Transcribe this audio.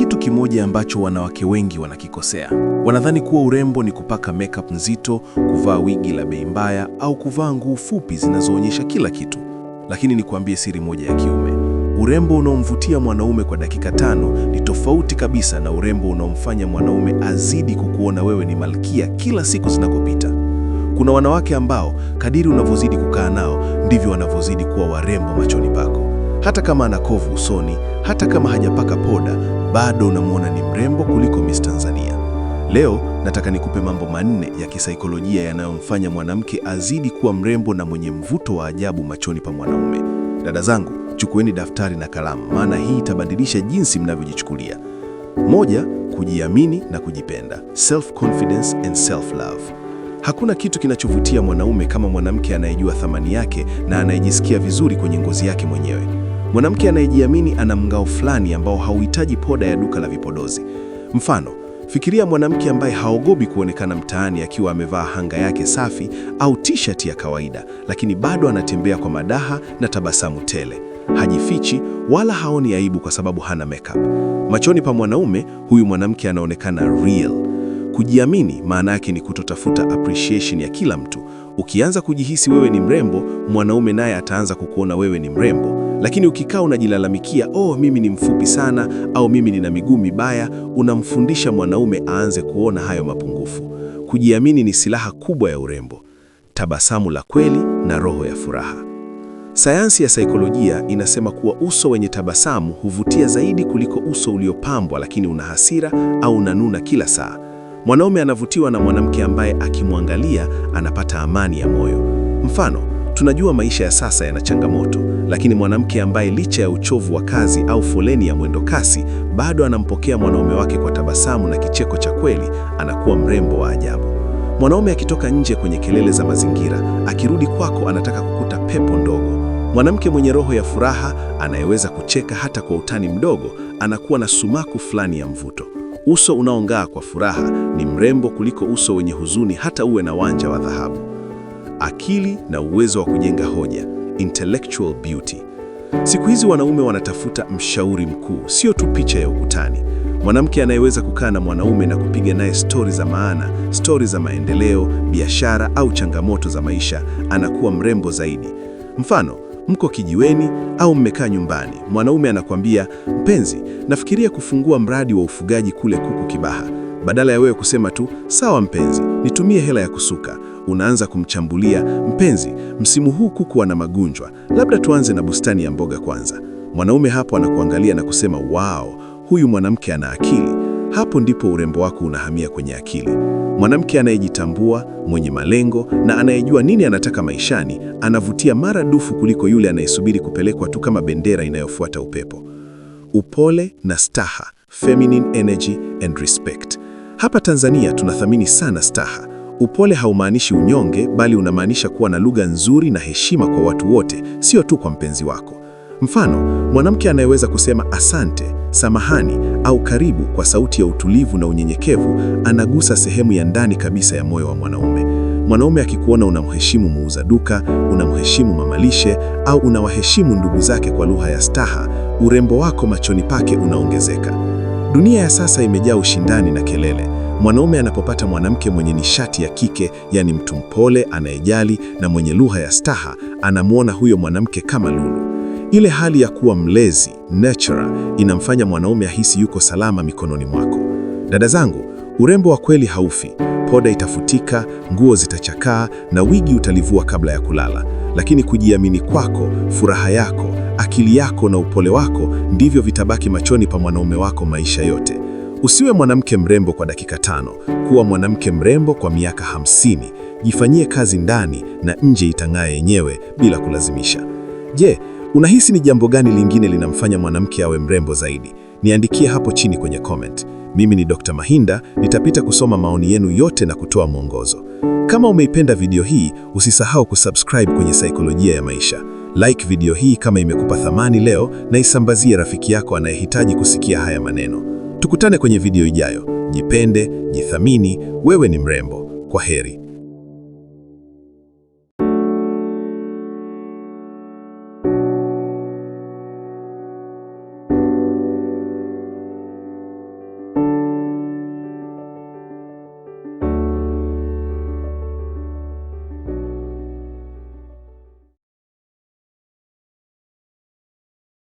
kitu kimoja ambacho wanawake wengi wanakikosea. Wanadhani kuwa urembo ni kupaka makeup nzito, kuvaa wigi la bei mbaya au kuvaa nguo fupi zinazoonyesha kila kitu. Lakini nikuambie siri moja ya kiume. Urembo unaomvutia mwanaume kwa dakika 5 ni tofauti kabisa na urembo unaomfanya mwanaume azidi kukuona wewe ni malkia kila siku zinakopita. Kuna wanawake ambao kadiri unavyozidi kukaa nao ndivyo wanavyozidi kuwa warembo machoni pako. Hata kama ana kovu usoni, hata kama hajapaka poda, bado unamwona ni mrembo kuliko Miss Tanzania. Leo nataka nikupe mambo 4 ya kisaikolojia yanayomfanya mwanamke azidi kuwa mrembo na mwenye mvuto wa ajabu machoni pa mwanaume. Dada zangu, chukueni daftari na kalamu, maana hii itabadilisha jinsi mnavyojichukulia. 1. Kujiamini na kujipenda. Self confidence and self love. Hakuna kitu kinachovutia mwanaume kama mwanamke anayejua thamani yake na anayejisikia vizuri kwenye ngozi yake mwenyewe. Mwanamke anayejiamini ana mng'ao fulani ambao hauhitaji poda ya duka la vipodozi. Mfano, fikiria mwanamke ambaye haogopi kuonekana mtaani akiwa amevaa hanga yake safi au t-shirt ya kawaida, lakini bado anatembea kwa madaha na tabasamu tele. Hajifichi wala haoni aibu kwa sababu hana makeup. Machoni pa mwanaume, huyu mwanamke anaonekana real. Kujiamini maana yake ni kutotafuta appreciation ya kila mtu. Ukianza kujihisi wewe ni mrembo, mwanaume naye ataanza kukuona wewe ni mrembo. Lakini ukikaa unajilalamikia, mimi ni mfupi sana au mimi nina miguu mibaya, unamfundisha mwanaume aanze kuona hayo mapungufu. Kujiamini ni silaha kubwa ya urembo. Tabasamu la kweli na roho ya furaha. Sayansi ya saikolojia inasema kuwa uso wenye tabasamu huvutia zaidi kuliko uso uliopambwa lakini una hasira au unanuna kila saa. Mwanaume anavutiwa na mwanamke ambaye akimwangalia anapata amani ya moyo. Mfano, tunajua maisha ya sasa yana changamoto, lakini mwanamke ambaye licha ya uchovu wa kazi au foleni ya mwendo kasi, bado anampokea mwanaume wake kwa tabasamu na kicheko cha kweli, anakuwa mrembo wa ajabu. Mwanaume akitoka nje kwenye kelele za mazingira, akirudi kwako anataka kukuta pepo ndogo. Mwanamke mwenye roho ya furaha, anayeweza kucheka hata kwa utani mdogo, anakuwa na sumaku fulani ya mvuto. Uso unaong'aa kwa furaha ni mrembo kuliko uso wenye huzuni hata uwe na wanja wa dhahabu. Akili na uwezo wa kujenga hoja, intellectual beauty. Siku hizi wanaume wanatafuta mshauri mkuu, sio tu picha ya ukutani. Mwanamke anayeweza kukaa na mwanaume na kupiga naye stori za maana, stori za maendeleo, biashara au changamoto za maisha, anakuwa mrembo zaidi. Mfano, mko kijiweni au mmekaa nyumbani, mwanaume anakuambia, mpenzi, nafikiria kufungua mradi wa ufugaji kule kuku Kibaha. Badala ya wewe kusema tu, sawa mpenzi, nitumie hela ya kusuka, unaanza kumchambulia, mpenzi, msimu huu kuku wana magonjwa, labda tuanze na bustani ya mboga kwanza. Mwanaume hapo anakuangalia na kusema, wow, huyu mwanamke ana akili. Hapo ndipo urembo wako unahamia kwenye akili. Mwanamke anayejitambua, mwenye malengo na anayejua nini anataka maishani, anavutia maradufu kuliko yule anayesubiri kupelekwa tu kama bendera inayofuata upepo. Upole na staha, feminine energy and respect. Hapa Tanzania tunathamini sana staha. Upole haumaanishi unyonge, bali unamaanisha kuwa na lugha nzuri na heshima kwa watu wote, sio tu kwa mpenzi wako. Mfano, mwanamke anayeweza kusema asante, samahani au karibu kwa sauti ya utulivu na unyenyekevu, anagusa sehemu ya ndani kabisa ya moyo wa mwanaume. Mwanaume akikuona unamheshimu muuza duka, unamheshimu mamalishe au unawaheshimu ndugu zake kwa lugha ya staha, urembo wako machoni pake unaongezeka. Dunia ya sasa imejaa ushindani na kelele. Mwanaume anapopata mwanamke mwenye nishati ya kike, yani mtu mpole, anayejali na mwenye lugha ya staha, anamwona huyo mwanamke kama lulu. Ile hali ya kuwa mlezi, nurturer, inamfanya mwanaume ahisi yuko salama mikononi mwako. Dada zangu, urembo wa kweli haufi. Poda itafutika, nguo zitachakaa na wigi utalivua kabla ya kulala. Lakini kujiamini kwako, furaha yako, akili yako na upole wako ndivyo vitabaki machoni pa mwanaume wako maisha yote. Usiwe mwanamke mrembo kwa dakika 5, kuwa mwanamke mrembo kwa miaka 50. Jifanyie kazi ndani na nje itang'aa yenyewe bila kulazimisha. Je, unahisi ni jambo gani lingine linamfanya mwanamke awe mrembo zaidi? Niandikie hapo chini kwenye comment. Mimi ni Dr. Mahinda, nitapita kusoma maoni yenu yote na kutoa mwongozo. Kama umeipenda video hii, usisahau kusubscribe kwenye Saikolojia ya Maisha. Like video hii kama imekupa thamani leo na isambazie rafiki yako anayehitaji kusikia haya maneno. Tukutane kwenye video ijayo. Jipende, jithamini, wewe ni mrembo. Kwa heri.